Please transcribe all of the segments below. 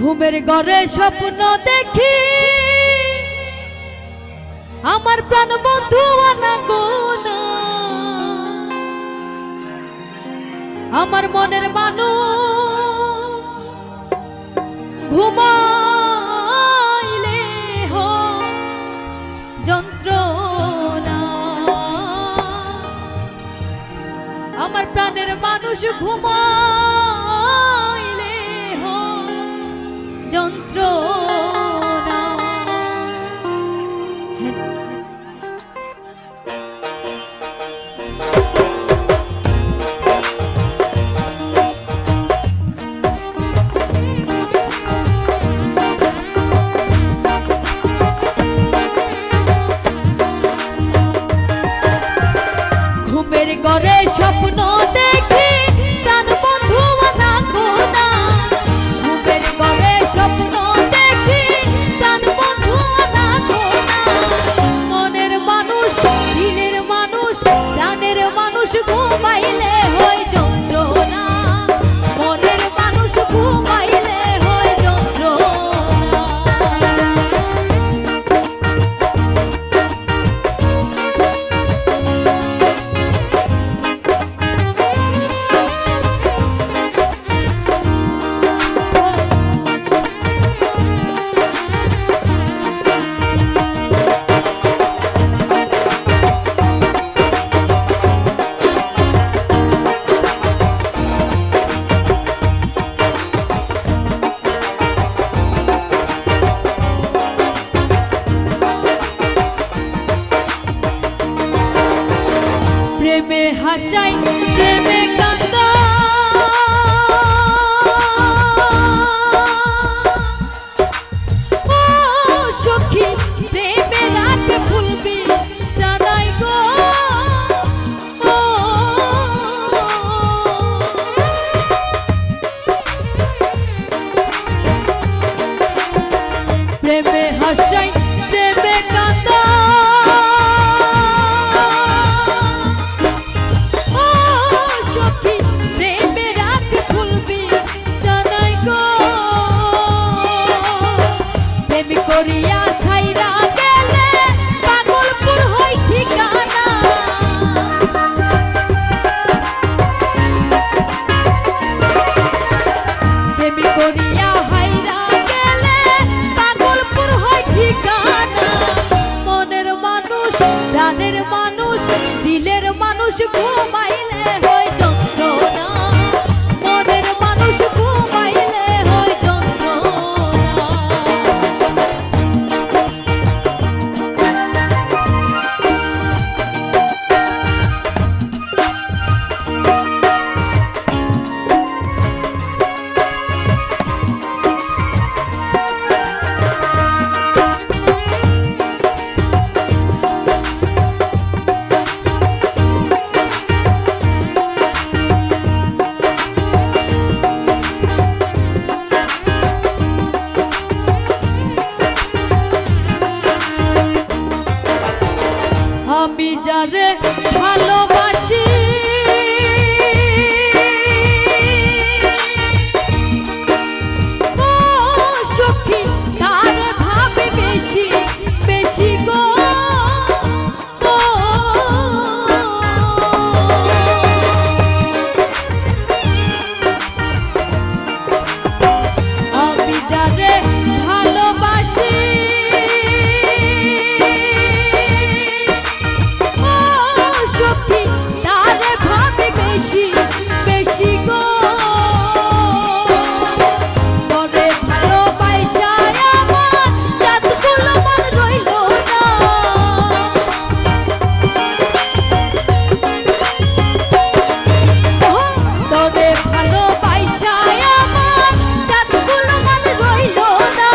ঘুমের ঘরে স্বপ্ন দেখি আমার প্রাণ বন্ধু আনাগোনা, আমার মনের মানুষ ঘুমাইলে হয় যন্ত্রণা, আমার প্রাণের মানুষ ঘুমাইলে হয় যন্ত্রণা। ঘুমের ঘরে স্বপ্ন দেখি প্রাণ বন্ধু আনাগোনা, ঘুমের ঘরে স্বপ্ন দেখি প্রাণ বন্ধু আনাগোনা, মনের মানুষ দিনের মানুষ প্রাণের মানুষ ঘুমাইলে হয় যন্ত্রণা, মনের মানুষ ঘুমাইলে হয় যন্ত্রণা। প্রেমে হাসাই প্রেমে কান্দা, ও সখী প্রেমে রাত ভুলবি জানাই গো, ও প্রেমে হাসাই প্রেমে কান্দা, করিয়া ছাইরা গেলে পাগলপুর হই ঠিকানা, প্রেমী করিয়া হাইরা গেলে পাগলপুর হই ঠিকানা, মনের মানুষ প্রাণের মানুষ দিলের মানুষ ঘুমাইলে হয় যন্ত্রণা, মনের মানুষ ঘুমাইলে হয় যন্ত্রণা। আমি যারে ভালোবাসি ও সখী তারে ভাবি বেশি বেশি গো, ও আমি যারে ভালোবাসি তারে ভাবি বেশি বেশি গো, তরে ভালোবাসা আমার রাতগুলো মন রইল না, তরে ভালোবাসা আমার রাতগুলো মন রইল না,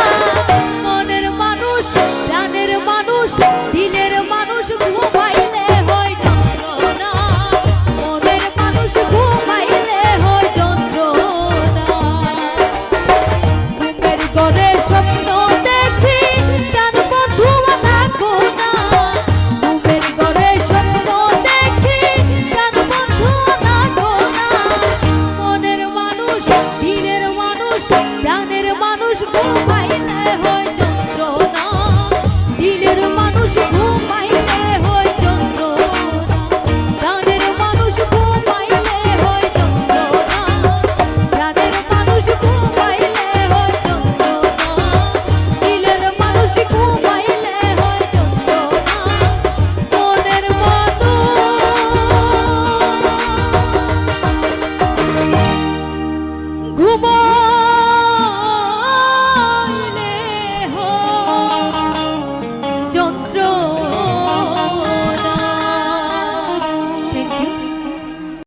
মনের মানুষ প্রাণের মানুষ দিলের মানুষ ঘুমাইলে হয় যন্ত্রণা, মনের মানুষ ঘুমাইলে হয় যন্ত্রণা। ঘুমের ঘরে স্বপ্ন দেখি প্রাণ বন্ধু আনাগোনা, ঘুমের ঘরে স্বপ্ন দেখি প্রাণ বন্ধু আনাগোনা, মনের মানুষ দিনের মানুষ প্রাণের মানুষ ঘুমাইলে